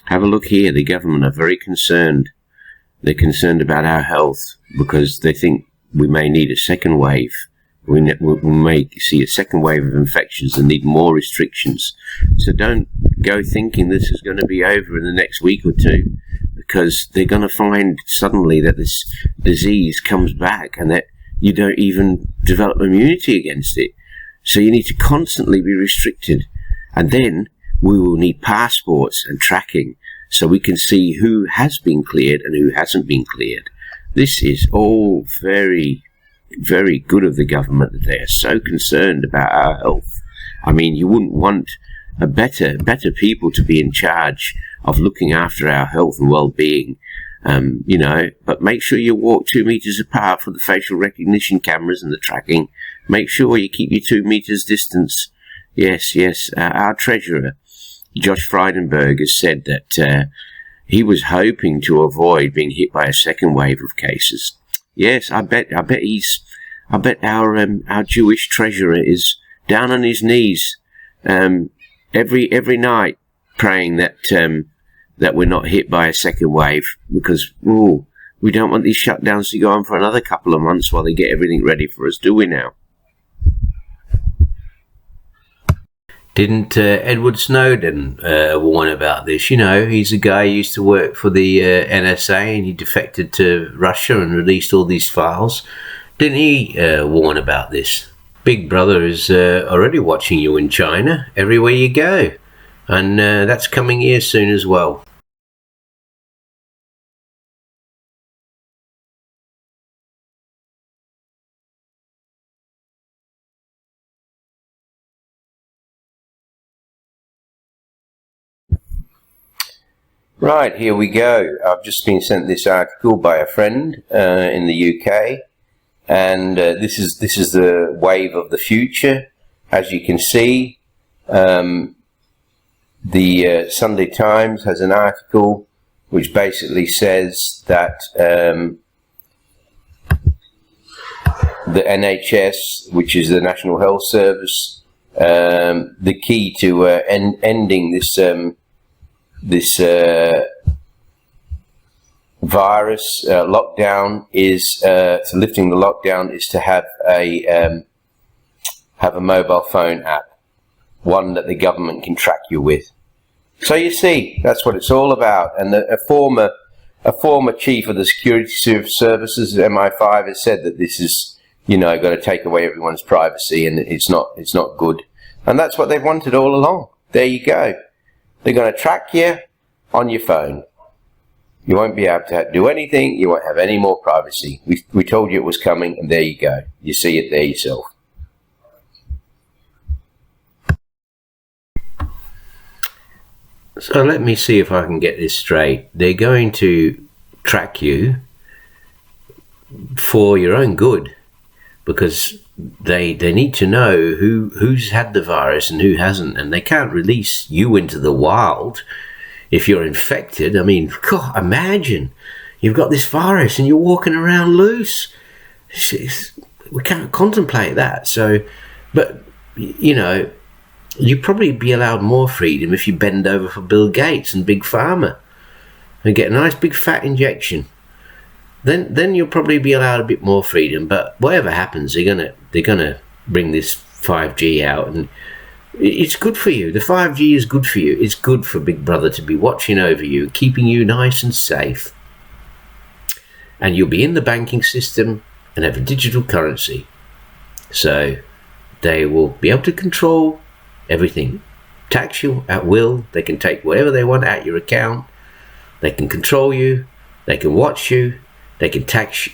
Have a look here. The government are very concerned. They're concerned about our health because they think we may need a second wave. We may see a second wave of infections and need more restrictions. So don't go thinking this is going to be over in the next week or two, because they're going to find suddenly that this disease comes back and that you don't even develop immunity against it. So you need to constantly be restricted. And then we will need passports and tracking so we can see who has been cleared and who hasn't been cleared. This is all very, very good of the government that they are so concerned about our health. I mean, you wouldn't want a better people to be in charge of looking after our health and well-being, but make sure you walk 2 meters apart from the facial recognition cameras and the tracking. Make sure you keep your 2 meters distance. Yes, our treasurer, Josh Frydenberg, has said that he was hoping to avoid being hit by a second wave of cases. Yes, I bet our Jewish treasurer is down on his knees every night praying that we're not hit by a second wave, because we don't want these shutdowns to go on for another couple of months while they get everything ready for us, do we now? Didn't Edward Snowden warn about this? You know, he's a guy who used to work for the NSA, and he defected to Russia and released all these files. Didn't he warn about this? Big Brother is already watching you in China, everywhere you go. And that's coming here soon as well. Right, here we go. I've just been sent this article by a friend in the UK, and this is the wave of the future. As you can see, the Sunday Times has an article which basically says that the NHS, which is the National Health Service, the key to ending this virus lockdown is to lifting the lockdown is to have a mobile phone app, one that the government can track you with. So you see, that's what it's all about. And a former chief of the security services, MI5, has said that this is, got to take away everyone's privacy, and it's not good. And that's what they've wanted all along. There you go. They're going to track you on your phone. You won't be able to do anything. You won't have any more privacy. We told you it was coming, and there you go. You see it there yourself. So let me see if I can get this straight. They're going to track you for your own good, because they need to know who's had the virus and who hasn't, and they can't release you into the wild if you're infected. I mean, God, imagine you've got this virus and you're walking around loose. We can't contemplate that. So, but you'd probably be allowed more freedom if you bend over for Bill Gates and Big Pharma and get a nice big fat injection. Then you'll probably be allowed a bit more freedom. But whatever happens, they're gonna bring this 5G out, and it's good for you. The 5G is good for you. It's good for Big Brother to be watching over you, keeping you nice and safe. And you'll be in the banking system and have a digital currency. So they will be able to control everything. Tax you at will. They can take whatever they want out your account. They can control you. They can watch you. They can tax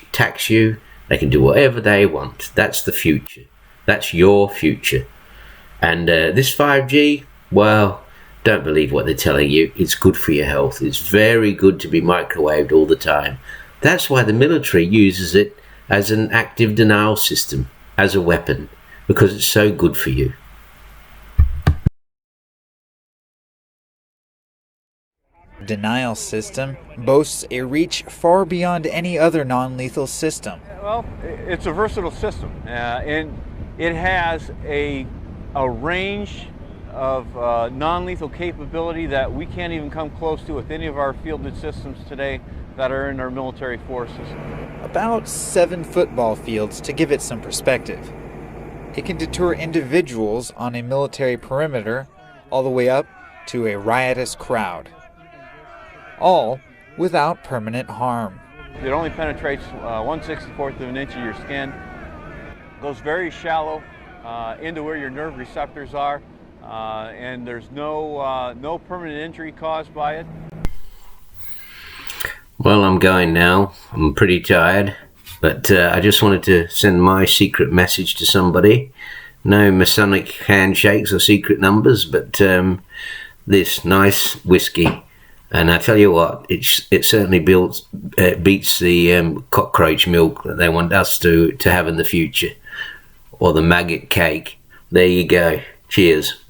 you. They can do whatever they want. That's the future. That's your future. And this 5G, well, don't believe what they're telling you. It's good for your health. It's very good to be microwaved all the time. That's why the military uses it as an active denial system, as a weapon, because it's so good for you. Denial system boasts a reach far beyond any other non-lethal system. Well, it's a versatile system, and it has a range of non-lethal capability that we can't even come close to with any of our fielded systems today that are in our military forces. About 7 football fields to give it some perspective. It can deter individuals on a military perimeter all the way up to a riotous crowd, all without permanent harm. It only penetrates 1/64 of an inch of your skin, goes very shallow into where your nerve receptors are, and there's no permanent injury caused by it. Well, I'm going now. I'm pretty tired, but I just wanted to send my secret message to somebody. No Masonic handshakes or secret numbers, but this nice whiskey. And I tell you what, it certainly beats the cockroach milk that they want us to have in the future, or the maggot cake. There you go. Cheers.